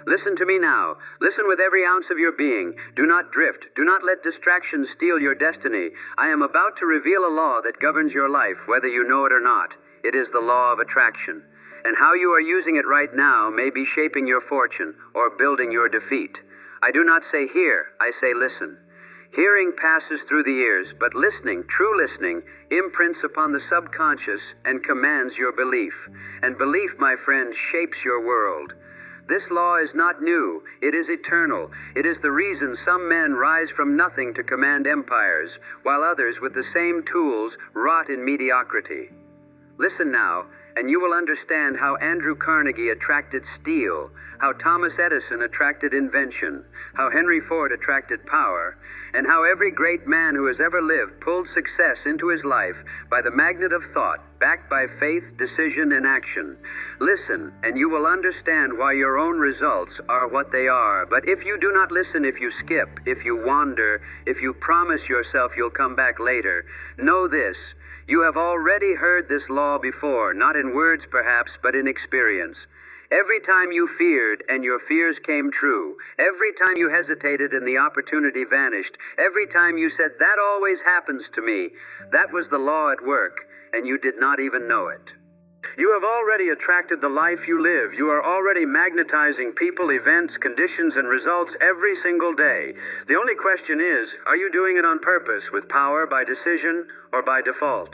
Listen to me now. Listen with every ounce of your being. Do not drift. Do not let distractions steal your destiny. I am about to reveal a law that governs your life, whether you know it or not. It is the law of attraction. And how you are using it right now may be shaping your fortune or building your defeat. I do not say hear, I say listen. Hearing passes through the ears, but listening, true listening, imprints upon the subconscious and commands your belief. And belief, my friend, shapes your world. This law is not new. It is eternal. It is the reason some men rise from nothing to command empires, while others with the same tools rot in mediocrity. Listen now, and you will understand how Andrew Carnegie attracted steel, how Thomas Edison attracted invention, how Henry Ford attracted power, and how every great man who has ever lived pulled success into his life by the magnet of thought, backed by faith, decision, and action. Listen, and you will understand why your own results are what they are. But if you do not listen, if you skip, if you wander, if you promise yourself you'll come back later, know this: you have already heard this law before, not in words perhaps, but in experience. Every time you feared and your fears came true, every time you hesitated and the opportunity vanished, every time you said, "That always happens to me," that was the law at work, and you did not even know it. You have already attracted the life you live. You are already magnetizing people, events, conditions, and results every single day. The only question is, are you doing it on purpose, with power, by decision, or by default?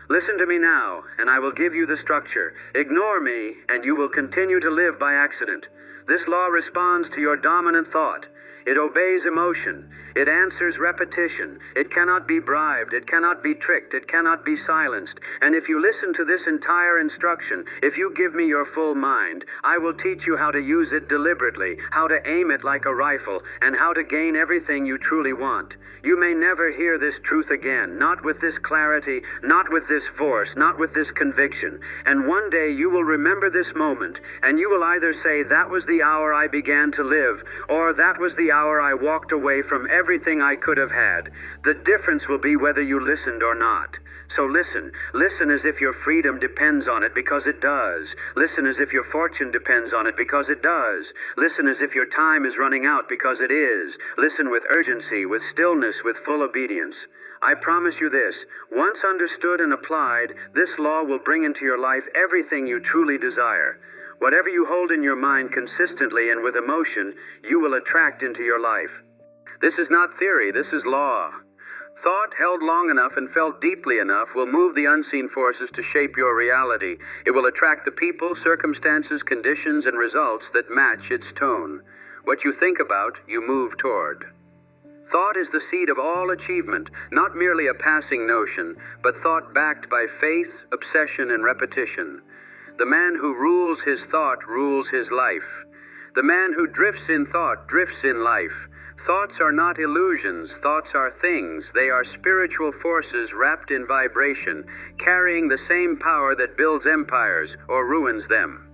Listen to me now, and I will give you the structure. Ignore me, and you will continue to live by accident. This law responds to your dominant thought. It obeys emotion. It answers repetition. It cannot be bribed. It cannot be tricked. It cannot be silenced. And if you listen to this entire instruction, if you give me your full mind, I will teach you how to use it deliberately, how to aim it like a rifle, and how to gain everything you truly want. You may never hear this truth again, not with this clarity, not with this force, not with this conviction. And one day you will remember this moment, and you will either say, "That was the hour I began to live," or "That was the hour I walked away from everything I could have had." The difference will be whether you listened or not. So listen. Listen as if your freedom depends on it, because it does. Listen as if your fortune depends on it, because it does. Listen as if your time is running out, because it is. Listen with urgency, with stillness, with full obedience. I promise you this: once understood and applied, this law will bring into your life everything you truly desire. Whatever you hold in your mind consistently and with emotion, you will attract into your life. This is not theory, this is law. Thought held long enough and felt deeply enough will move the unseen forces to shape your reality. It will attract the people, circumstances, conditions, and results that match its tone. What you think about, you move toward. Thought is the seed of all achievement, not merely a passing notion, but thought backed by faith, obsession, and repetition. The man who rules his thought rules his life. The man who drifts in thought drifts in life. Thoughts are not illusions. Thoughts are things. They are spiritual forces wrapped in vibration, carrying the same power that builds empires or ruins them.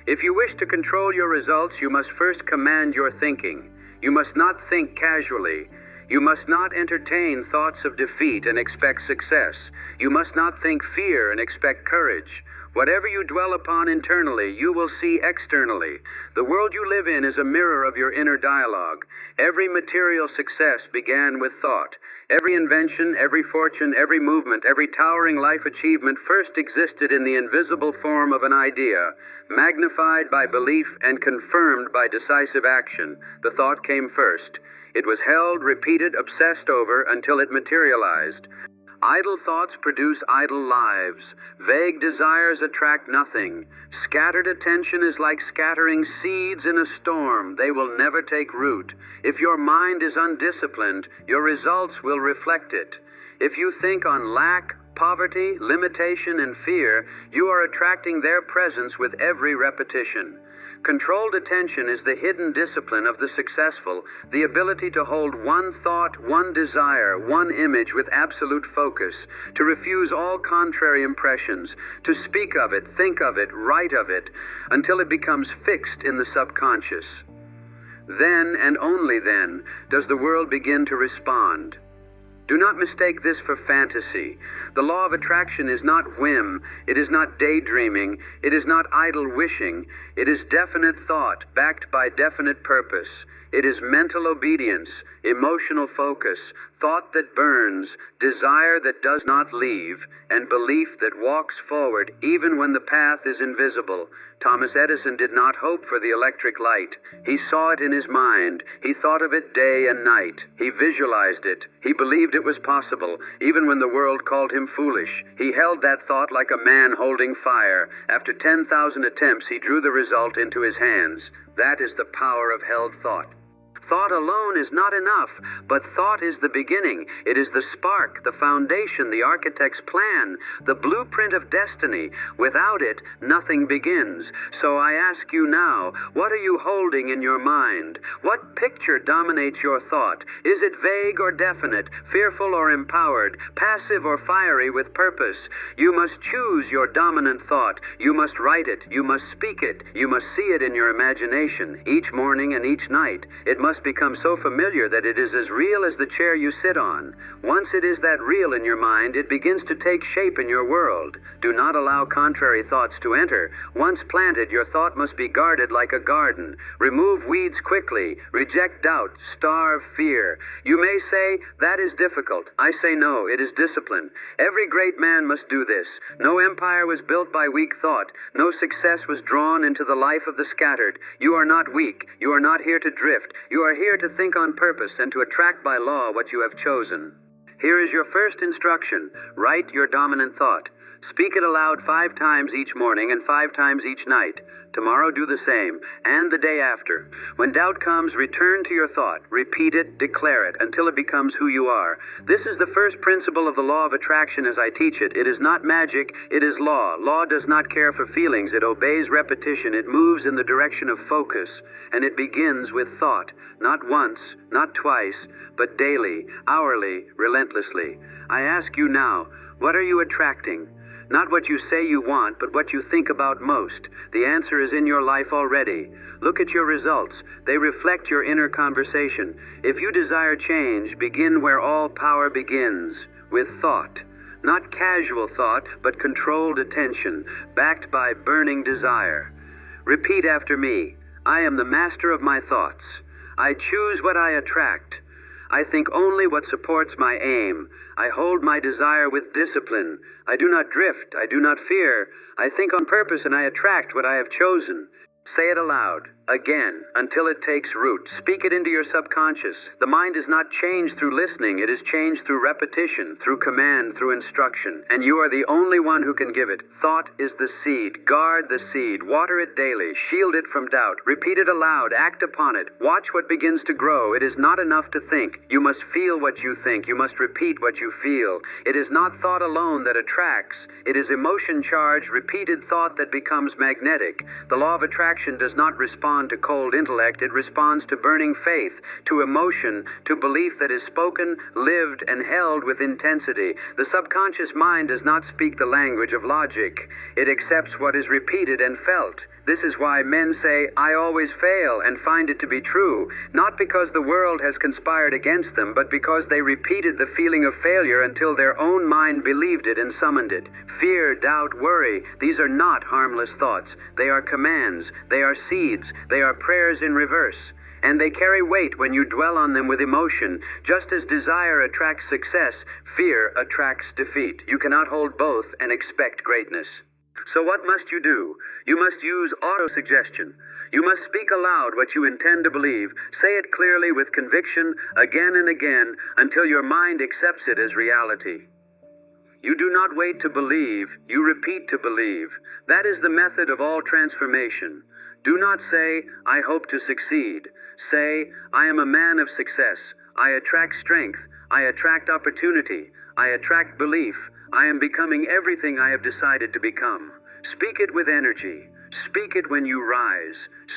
If you wish to control your results, you must first command your thinking. You must not think casually. You must not entertain thoughts of defeat and expect success. You must not think fear and expect courage. Whatever you dwell upon internally, you will see externally. The world you live in is a mirror of your inner dialogue. Every material success began with thought. Every invention, every fortune, every movement, every towering life achievement first existed in the invisible form of an idea, magnified by belief and confirmed by decisive action. The thought came first. It was held, repeated, obsessed over until it materialized. Idle thoughts produce idle lives. Vague desires attract nothing. Scattered attention is like scattering seeds in a storm. They will never take root. If your mind is undisciplined, your results will reflect it. If you think on lack, poverty, limitation, and fear, you are attracting their presence with every repetition. Controlled attention is the hidden discipline of the successful, the ability to hold one thought, one desire, one image with absolute focus, to refuse all contrary impressions, to speak of it, think of it, write of it, until it becomes fixed in the subconscious. Then, and only then, does the world begin to respond. Do not mistake this for fantasy. The law of attraction is not whim, it is not daydreaming, it is not idle wishing. It is definite thought backed by definite purpose. It is mental obedience, emotional focus, thought that burns, desire that does not leave, and belief that walks forward even when the path is invisible. Thomas Edison did not hope for the electric light. He saw it in his mind. He thought of it day and night. He visualized it. He believed it was possible, even when the world called him foolish. He held that thought like a man holding fire. After 10,000 attempts, he drew the result into his hands. That is the power of held thought. Thought alone is not enough, but thought is the beginning. It is the spark, the foundation, the architect's plan, the blueprint of destiny. Without it, nothing begins. So I ask you now, what are you holding in your mind? What picture dominates your thought? Is it vague or definite, fearful or empowered, passive or fiery with purpose? You must choose your dominant thought. You must write it. You must speak it. You must see it in your imagination, each morning and each night. It must become so familiar that it is as real as the chair you sit on. Once it is that real in your mind, it begins to take shape in your world. Do not allow contrary thoughts to enter. Once planted, your thought must be guarded like a garden. Remove weeds quickly. Reject doubt. Starve fear. You may say, that is difficult. I say no, it is discipline. Every great man must do this. No empire was built by weak thought. No success was drawn into the life of the scattered. You are not weak. You are not here to drift. You are here to think on purpose and to attract by law what you have chosen. Here is your first instruction. Write your dominant thought. Speak it aloud 5 times each morning and 5 times each night. Tomorrow do the same, and the day after. When doubt comes, return to your thought. Repeat it, declare it, until it becomes who you are. This is the first principle of the law of attraction as I teach it. It is not magic, it is law. Law does not care for feelings. It obeys repetition. It moves in the direction of focus. And it begins with thought. Not once, not twice, but daily, hourly, relentlessly. I ask you now, what are you attracting? Not what you say you want, but what you think about most. The answer is in your life already. Look at your results. They reflect your inner conversation. If you desire change, begin where all power begins, with thought. Not casual thought, but controlled attention, backed by burning desire. Repeat after me. I am the master of my thoughts. I choose what I attract. I think only what supports my aim. I hold my desire with discipline. I do not drift. I do not fear. I think on purpose and I attract what I have chosen. Say it aloud, again, until it takes root. Speak it into your subconscious. The mind is not changed through listening. It is changed through repetition, through command, through instruction. And you are the only one who can give it. Thought is the seed. Guard the seed. Water it daily. Shield it from doubt. Repeat it aloud. Act upon it. Watch what begins to grow. It is not enough to think. You must feel what you think. You must repeat what you feel. It is not thought alone that attracts. It is emotion-charged, repeated thought that becomes magnetic. The law of attraction does not respond to cold intellect. It responds to burning faith, to emotion, to belief that is spoken, lived, and held with intensity. The subconscious mind does not speak the language of logic. It accepts what is repeated and felt. This is why men say, I always fail, and find it to be true, not because the world has conspired against them, but because they repeated the feeling of failure until their own mind believed it and summoned it. Fear, doubt, worry, these are not harmless thoughts. They are commands. They are seeds. They are prayers in reverse. And they carry weight when you dwell on them with emotion. Just as desire attracts success, fear attracts defeat. You cannot hold both and expect greatness. So what must you do? You must use auto-suggestion. You must speak aloud what you intend to believe. Say it clearly with conviction again and again until your mind accepts it as reality. You do not wait to believe, you repeat to believe. That is the method of all transformation. Do not say, I hope to succeed. Say, I am a man of success. I attract strength. I attract opportunity. I attract belief. I am becoming everything I have decided to become. Speak it with energy. Speak it when you rise.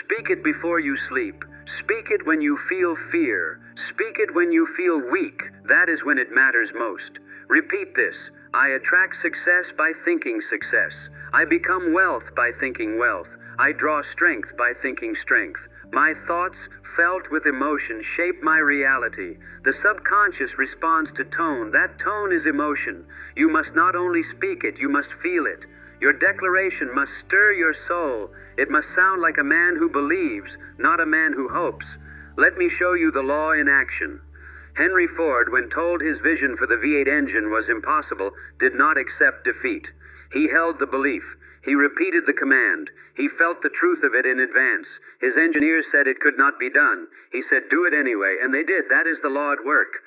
Speak it before you sleep. Speak it when you feel fear. Speak it when you feel weak. That is when it matters most. Repeat this. I attract success by thinking success. I become wealth by thinking wealth. I draw strength by thinking strength. My thoughts, felt with emotion, shape my reality. The subconscious responds to tone. That tone is emotion. You must not only speak it, you must feel it. Your declaration must stir your soul. It must sound like a man who believes, not a man who hopes. Let me show you the law in action. Henry Ford, when told his vision for the V8 engine was impossible, did not accept defeat. He held the belief. He repeated the command. He felt the truth of it in advance. His engineers said it could not be done. He said, do it anyway, and they did. That is the law at work.